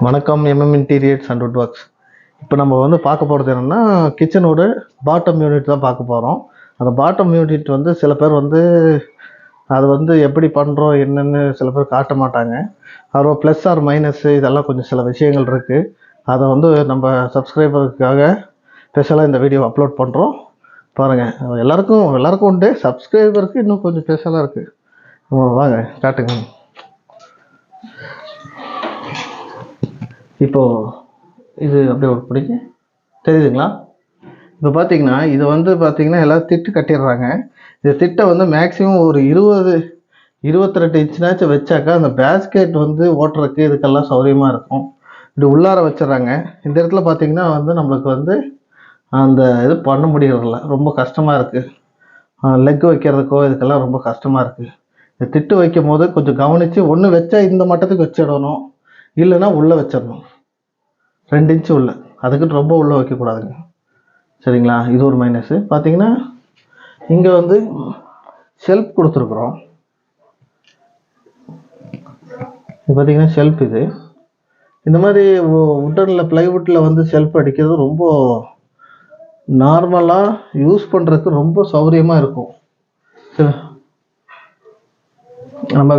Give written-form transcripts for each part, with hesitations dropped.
வணக்கம். Interiors and would works. இப்போ நம்ம வந்து பார்க்க போகிறது என்னென்னா, கிச்சனோட பாட்டம் யூனிட் தான் பார்க்க போகிறோம். அந்த பாட்டம் யூனிட் வந்து சில பேர் வந்து அது வந்து எப்படி பண்ணுறோம் என்னென்னு சில பேர் காட்ட மாட்டாங்க. அதோட ப்ளஸ் ஆர் மைனஸ்ஸு இதெல்லாம் கொஞ்சம் சில விஷயங்கள் இருக்குது. அதை வந்து நம்ம சப்ஸ்கிரைபருக்காக ஸ்பெஷலாக இந்த வீடியோ அப்லோட் பண்ணுறோம். பாருங்கள், எல்லாருக்கும் உண்டு. சப்ஸ்கிரைபருக்கு இன்னும் கொஞ்சம் ஸ்பெஷலாக இருக்குது. வாங்க காட்டுங்க. இப்போது இது அப்படியே ஒரு பிடிக்க தெரியுதுங்களா? இப்போ பார்த்தீங்கன்னா இது வந்து பார்த்தீங்கன்னா எல்லோரும் திட்டு கட்டிடுறாங்க. இந்த திட்டை வந்து மேக்ஸிமம் ஒரு 22 இன்ச்சுனாச்சும் வச்சாக்கா அந்த பேஸ்கெட் வந்து ஓட்டுறதுக்கு இதுக்கெல்லாம் சௌகரியமாக இருக்கும். இப்படி உள்ளார வச்சிடறாங்க. இந்த இடத்துல பார்த்தீங்கன்னா வந்து நம்மளுக்கு வந்து அந்த இது பண்ண முடியறதில்ல, ரொம்ப கஷ்டமாக இருக்குது. லெக் வைக்கிறதுக்கோ இதுக்கெல்லாம் ரொம்ப கஷ்டமாக இருக்குது. இந்த திட்டு வைக்கும் போது கொஞ்சம் கவனித்து ஒன்று வச்சா இந்த மட்டத்துக்கு வச்சிடணும், இல்லைன்னா உள்ளே வச்சிடணும். 2 இன்ச்சு உள்ள, அதுக்குன்னு ரொம்ப உள்ளே வைக்கக்கூடாதுங்க, சரிங்களா? இது ஒரு மைனஸு. பார்த்தீங்கன்னா இங்கே வந்து ஷெல்ஃப் கொடுத்துருக்குறோம். இது பார்த்தீங்கன்னா ஷெல்ஃப். இது இந்த மாதிரி உட்டனில் ப்ளைவுட்டில் வந்து ஷெல்ஃப் அடிக்கிறது ரொம்ப நார்மலாக யூஸ் பண்ணுறதுக்கு ரொம்ப சௌகரியமாக இருக்கும். சரி, நம்ம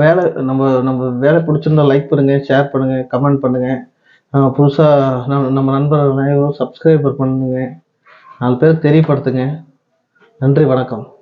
வேலை பிடிச்சிருந்தா லைக் பண்ணுங்கள், ஷேர் பண்ணுங்கள், கமெண்ட் பண்ணுங்கள். புதுசாக நம்ம நண்பர்கள் அனைவரும் சப்ஸ்கிரைபர் பண்ணுங்கள், 4 பேர் தெரியப்படுத்துங்க. நன்றி, வணக்கம்.